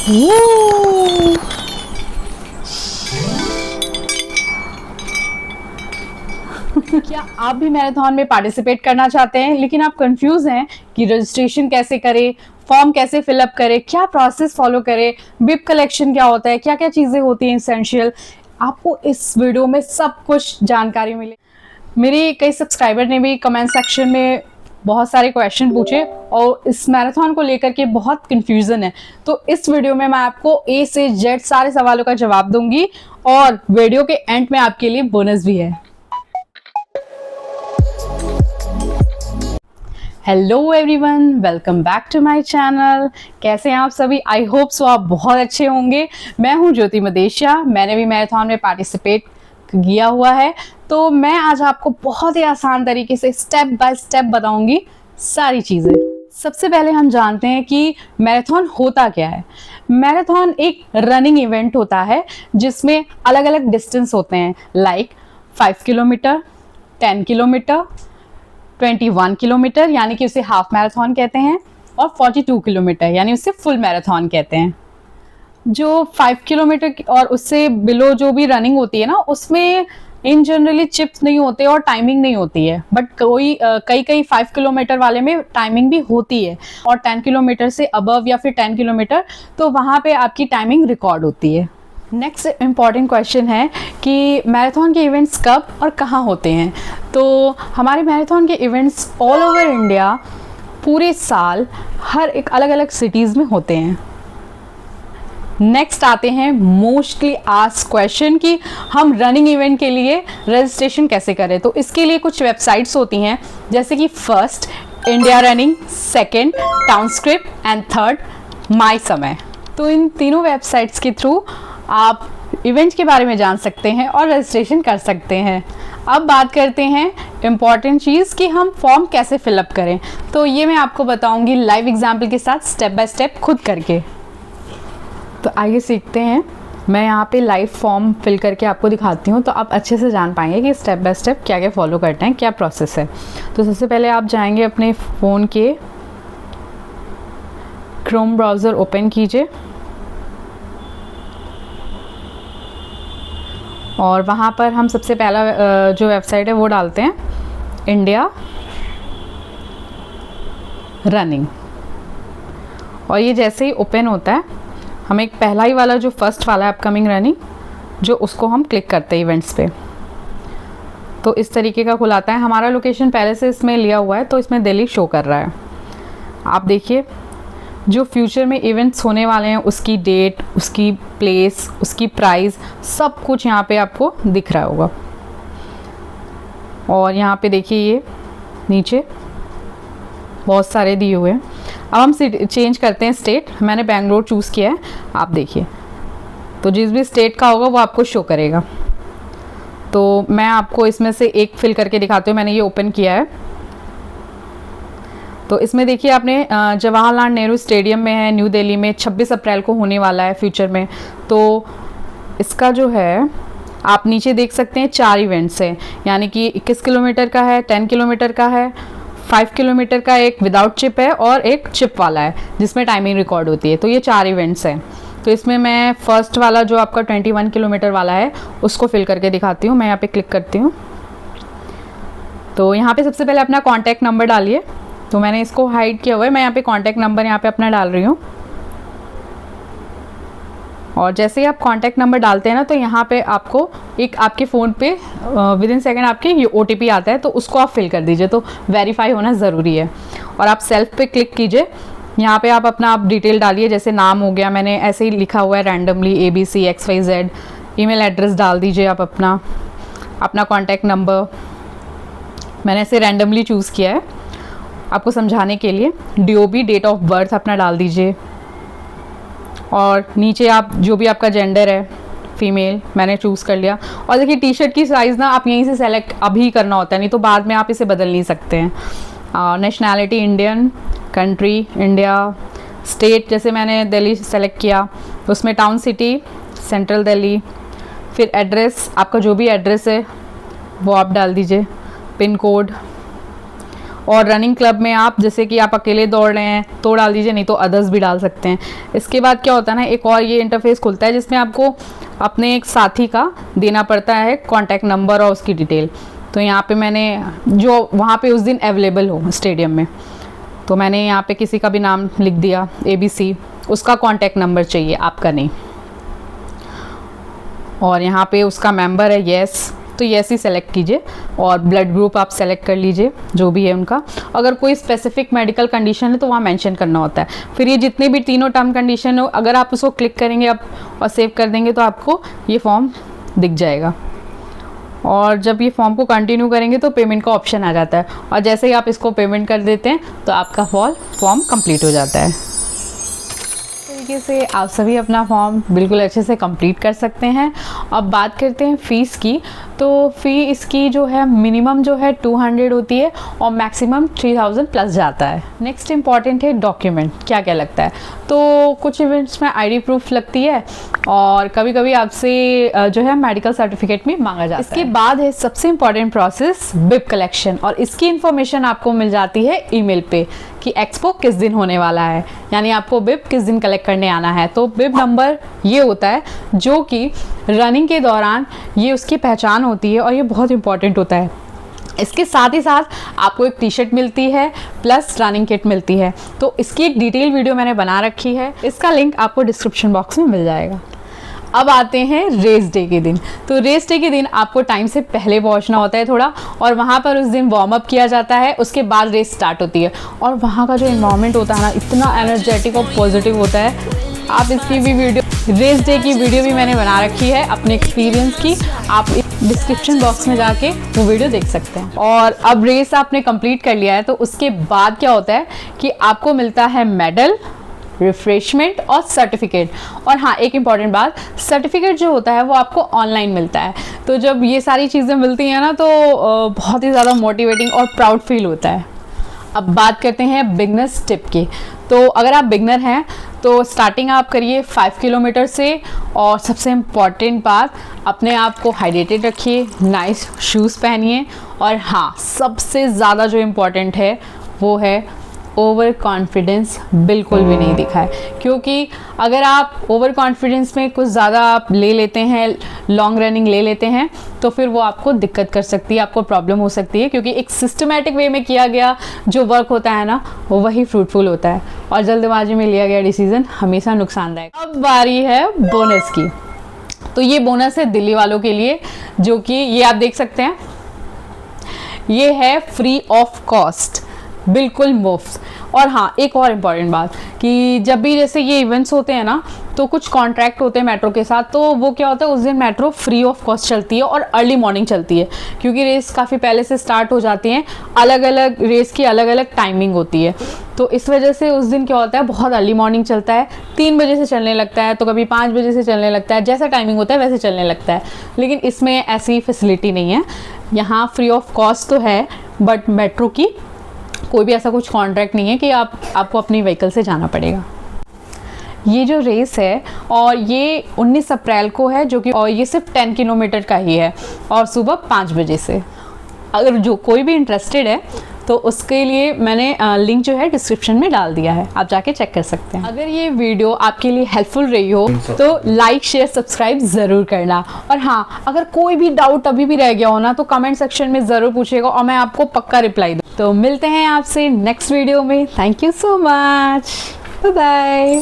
Woo! क्या आप भी मैराथन में पार्टिसिपेट करना चाहते हैं लेकिन आप कंफ्यूज हैं कि रजिस्ट्रेशन कैसे करें, फॉर्म कैसे फिलअप करें, क्या प्रोसेस फॉलो करें, बिप कलेक्शन क्या होता है, क्या क्या चीज़ें होती हैं एसेंशियल, आपको इस वीडियो में सब कुछ जानकारी मिले। मेरे कई सब्सक्राइबर ने भी कमेंट सेक्शन में बहुत सारे क्वेश्चन पूछे और इस मैराथन को लेकर के बहुत कंफ्यूजन है, तो इस वीडियो में मैं आपको ए से जेड सारे सवालों का जवाब दूंगी और वीडियो के एंड में आपके लिए बोनस भी है। Hello everyone, welcome back to my channel. कैसे हैं आप सभी? आई होप सो आप बहुत अच्छे होंगे। मैं हूं ज्योति मदेशिया, मैंने भी मैराथन में पार्टिसिपेट किया हुआ है, तो मैं आज आपको बहुत ही आसान तरीके से स्टेप बाय स्टेप बताऊंगी सारी चीज़ें। सबसे पहले हम जानते हैं कि मैराथन होता क्या है। मैराथन एक रनिंग इवेंट होता है जिसमें अलग अलग डिस्टेंस होते हैं, लाइक 5 किलोमीटर, 10 किलोमीटर, 21 किलोमीटर यानी कि उसे हाफ मैराथन कहते हैं, और 42 किलोमीटर यानी उसे फुल मैराथन कहते हैं। जो 5 किलोमीटर और उससे बिलो जो भी रनिंग होती है ना, उसमें इन जनरली चिप्स नहीं होते और टाइमिंग नहीं होती है, बट कई 5 किलोमीटर वाले में टाइमिंग भी होती है, और 10 किलोमीटर से अबव या फिर 10 किलोमीटर तो वहाँ पे आपकी टाइमिंग रिकॉर्ड होती है। नेक्स्ट इम्पॉर्टेंट क्वेश्चन है कि मैराथन के इवेंट्स कब और कहाँ होते हैं। तो हमारे मैराथन के इवेंट्स ऑल ओवर इंडिया पूरे साल हर एक अलग अलग सिटीज़ में होते हैं। नेक्स्ट आते हैं मोस्टली आस्क्ड क्वेश्चन कि हम रनिंग इवेंट के लिए रजिस्ट्रेशन कैसे करें। तो इसके लिए कुछ वेबसाइट्स होती हैं, जैसे कि first India running, second Townscript and third my समय। तो इन तीनों वेबसाइट्स के थ्रू आप इवेंट के बारे में जान सकते हैं और रजिस्ट्रेशन कर सकते हैं। अब बात करते हैं इम्पॉर्टेंट चीज़ कि हम फॉर्म कैसे फिलअप करें। तो ये मैं आपको बताऊंगी लाइव एग्जाम्पल के साथ, स्टेप बाय स्टेप खुद करके। तो आइए सीखते हैं। मैं यहाँ पे लाइव फॉर्म फिल करके आपको दिखाती हूँ, तो आप अच्छे से जान पाएंगे कि स्टेप बाय स्टेप क्या क्या फॉलो करते हैं, क्या प्रोसेस है। तो सबसे पहले आप जाएंगे अपने फ़ोन के क्रोम ब्राउज़र ओपन कीजिए और वहाँ पर हम सबसे पहला जो वेबसाइट है वो डालते हैं इंडिया रनिंग। और ये जैसे ही ओपन होता है, हम एक पहला ही वाला जो फर्स्ट वाला है अपकमिंग रनिंग, जो उसको हम क्लिक करते हैं इवेंट्स पे, तो इस तरीके का खुलाता है। हमारा लोकेशन पहले से इसमें लिया हुआ है, तो इसमें दिल्ली शो कर रहा है। आप देखिए जो फ्यूचर में इवेंट्स होने वाले हैं, उसकी डेट, उसकी प्लेस, उसकी प्राइस, सब कुछ यहाँ पे आपको दिख रहा होगा। और यहाँ पे देखिए ये नीचे बहुत सारे दिए हुए हैं। अब हम चेंज करते हैं स्टेट। मैंने बेंगलोर चूज़ किया है, आप देखिए, तो जिस भी स्टेट का होगा वो आपको शो करेगा। तो मैं आपको इसमें से एक फिल करके दिखाती हूँ। मैंने ये ओपन किया है, तो इसमें देखिए आपने जवाहरलाल नेहरू स्टेडियम में है, न्यू दिल्ली में 26 अप्रैल को होने वाला है फ्यूचर में। तो इसका जो है आप नीचे देख सकते हैं 4 इवेंट्स हैं, यानी कि 21 किलोमीटर का है, 10 किलोमीटर का है, 5 किलोमीटर का एक विदाउट चिप है और एक चिप वाला है जिसमें टाइमिंग रिकॉर्ड होती है। तो ये 4 इवेंट्स हैं। तो इसमें मैं फर्स्ट वाला जो आपका 21 किलोमीटर वाला है उसको फिल करके दिखाती हूँ। मैं यहाँ पे क्लिक करती हूँ, तो यहाँ पे सबसे पहले अपना कॉन्टैक्ट नंबर डालिए। तो मैंने इसको हाइड किया हुआ है, मैं यहाँ पे कॉन्टैक्ट नंबर यहाँ पे अपना डाल रही हूँ। और जैसे ही आप कॉन्टैक्ट नंबर डालते हैं ना, तो यहाँ पे आपको एक आपके फ़ोन पे विद इन सेकेंड आपके ये OTP आता है, तो उसको आप फिल कर दीजिए। तो वेरीफाई होना ज़रूरी है। और आप सेल्फ पे क्लिक कीजिए। यहाँ पे आप अपना डिटेल डालिए, जैसे नाम हो गया, मैंने ऐसे ही लिखा हुआ है randomly ABC XYZ। Email address डाल दीजिए आप अपना कॉन्टैक्ट नंबर मैंने ऐसे रैंडमली चूज़ किया है आपको समझाने के लिए। DOB डेट ऑफ बर्थ अपना डाल दीजिए। और नीचे आप जो भी आपका जेंडर है, फीमेल मैंने चूज़ कर लिया। और देखिए टी-शर्ट की साइज़ ना आप यहीं से सेलेक्ट अभी करना होता है, नहीं तो बाद में आप इसे बदल नहीं सकते हैं। Nationality Indian, country India, state जैसे मैंने दिल्ली सेलेक्ट किया, उसमें टाउन सिटी सेंट्रल दिल्ली। फिर एड्रेस, आपका जो भी एड्रेस है वो आप डाल दीजिए, पिन कोड। और रनिंग क्लब में आप जैसे कि आप अकेले दौड़ रहे हैं तो डाल दीजिए, नहीं तो अदर्स भी डाल सकते हैं। इसके बाद क्या होता है ना, एक और ये इंटरफेस खुलता है जिसमें आपको अपने एक साथी का देना पड़ता है कॉन्टैक्ट नंबर और उसकी डिटेल। तो यहाँ पे मैंने जो वहाँ पे उस दिन अवेलेबल हो स्टेडियम में, तो मैंने यहाँ पे किसी का भी नाम लिख दिया ABC, उसका कॉन्टैक्ट नंबर चाहिए, आपका नहीं। और यहाँ पे उसका मेंबर है येस, तो येस ही सेलेक्ट कीजिए और ब्लड ग्रुप आप सेलेक्ट कर लीजिए जो भी है उनका। अगर कोई स्पेसिफिक मेडिकल कंडीशन है तो वहाँ मेंशन करना होता है। फिर ये जितने भी तीनों टर्म कंडीशन हो, अगर आप उसको क्लिक करेंगे आप और सेव कर देंगे तो आपको ये फॉर्म दिख जाएगा। और जब ये फॉर्म को कंटिन्यू करेंगे तो पेमेंट का ऑप्शन आ जाता है, और जैसे ही आप इसको पेमेंट कर देते हैं तो आपका फॉर्म कंप्लीट हो जाता है। तरीके से आप सभी अपना फॉर्म बिल्कुल अच्छे से कंप्लीट कर सकते हैं। अब बात करते हैं फ़ीस की। तो फ़ी इसकी जो है मिनिमम जो है 200 होती है और मैक्सिमम 3000 प्लस जाता है। नेक्स्ट इम्पॉर्टेंट है डॉक्यूमेंट, क्या क्या लगता है। तो कुछ इवेंट्स में ID प्रूफ लगती है और कभी कभी आपसे जो है मेडिकल सर्टिफिकेट भी मांगा जाता है। इसके बाद है सबसे इम्पॉर्टेंट प्रोसेस बिब कलेक्शन, और इसकी इन्फॉर्मेशन आपको मिल जाती है ईमेल पे कि एक्सपो किस दिन होने वाला है, यानी आपको बिब किस दिन कलेक्ट करने आना है। तो बिब नंबर ये होता है जो कि रनिंग के दौरान ये उसकी पहचान होती है और ये बहुत इंपॉर्टेंट होता है। इसके साथ ही साथ आपको एक टी-शर्ट मिलती है प्लस रनिंग किट मिलती है। तो इसकी एक डिटेल वीडियो मैंने बना रखी है, इसका लिंक आपको डिस्क्रिप्शन बॉक्स में मिल जाएगा। अब आते हैं रेस डे के दिन। तो रेस डे के दिन आपको टाइम से पहले पहुंचना होता है थोड़ा, और वहाँ पर उस दिन वार्म अप किया जाता है, उसके बाद रेस स्टार्ट होती है। और वहाँ का जो इन्वायरमेंट होता है ना, इतना एनर्जेटिक और पॉजिटिव होता है। आप इसकी भी वीडियो, रेस डे की वीडियो भी मैंने बना रखी है अपने एक्सपीरियंस की, आप डिस्क्रिप्शन बॉक्स में जाके वो वीडियो देख सकते हैं। और अब रेस आपने कंप्लीट कर लिया है तो उसके बाद क्या होता है कि आपको मिलता है मेडल, रिफ्रेशमेंट और सर्टिफिकेट। और हाँ, एक इम्पॉर्टेंट बात, सर्टिफिकेट जो होता है वो आपको ऑनलाइन मिलता है। तो जब ये सारी चीज़ें मिलती हैं ना तो बहुत ही ज़्यादा मोटिवेटिंग और प्राउड फील होता है। अब बात करते हैं बिगनर्स टिप की। तो अगर आप बिगनर हैं तो स्टार्टिंग आप करिए 5 किलोमीटर से, और सबसे इम्पॉर्टेंट बात, अपने आप को हाइड्रेटेड रखिए, नाइस शूज़ पहनिए, और हाँ सबसे ज़्यादा जो इम्पॉर्टेंट है वो है ओवर कॉन्फिडेंस बिल्कुल भी नहीं दिखाए। क्योंकि अगर आप ओवर कॉन्फिडेंस में कुछ ज़्यादा आप ले लेते हैं, लॉन्ग रनिंग ले लेते हैं, तो फिर वो आपको दिक्कत कर सकती है, आपको प्रॉब्लम हो सकती है। क्योंकि एक सिस्टमेटिक वे में किया गया जो वर्क होता है ना, वो वही फ्रूटफुल होता है, और जल्दबाजी में लिया गया डिसीजन हमेशा नुकसानदायक। अब बारी है बोनस की। तो ये बोनस है दिल्ली वालों के लिए, जो कि ये आप देख सकते हैं, ये है फ्री ऑफ कॉस्ट, बिल्कुल मुफ्त। और हाँ, एक और इम्पॉर्टेंट बात कि जब भी जैसे ये इवेंट्स होते हैं ना, तो कुछ कॉन्ट्रैक्ट होते हैं मेट्रो के साथ, तो वो क्या होता है, उस दिन मेट्रो फ्री ऑफ कॉस्ट चलती है और अर्ली मॉर्निंग चलती है। क्योंकि रेस काफ़ी पहले से स्टार्ट हो जाती हैं, अलग अलग रेस की अलग अलग टाइमिंग होती है। तो इस वजह से उस दिन क्या होता है, बहुत अर्ली मॉर्निंग चलता है, 3 बजे से चलने लगता है, तो कभी 5 बजे से चलने लगता है, जैसा टाइमिंग होता है वैसे चलने लगता है। लेकिन इसमें ऐसी फैसिलिटी नहीं है। यहाँ फ्री ऑफ कॉस्ट तो है, बट मेट्रो की कोई भी ऐसा कुछ कॉन्ट्रैक्ट नहीं है कि आपको अपनी व्हीकल से जाना पड़ेगा। ये जो रेस है और ये 19 अप्रैल को है, जो कि और ये सिर्फ 10 किलोमीटर का ही है, और सुबह 5 बजे से। अगर जो कोई भी इंटरेस्टेड है तो उसके लिए मैंने लिंक जो है डिस्क्रिप्शन में डाल दिया है, आप जाके चेक कर सकते हैं। अगर ये वीडियो आपके लिए हेल्पफुल रही हो तो लाइक शेयर सब्सक्राइब ज़रूर करना। और हाँ, अगर कोई भी डाउट अभी भी रह गया हो ना तो कमेंट सेक्शन में ज़रूर पूछिएगा और मैं आपको पक्का रिप्लाई दूँ। तो मिलते हैं आपसे नेक्स्ट वीडियो में। Thank you so much, bye bye.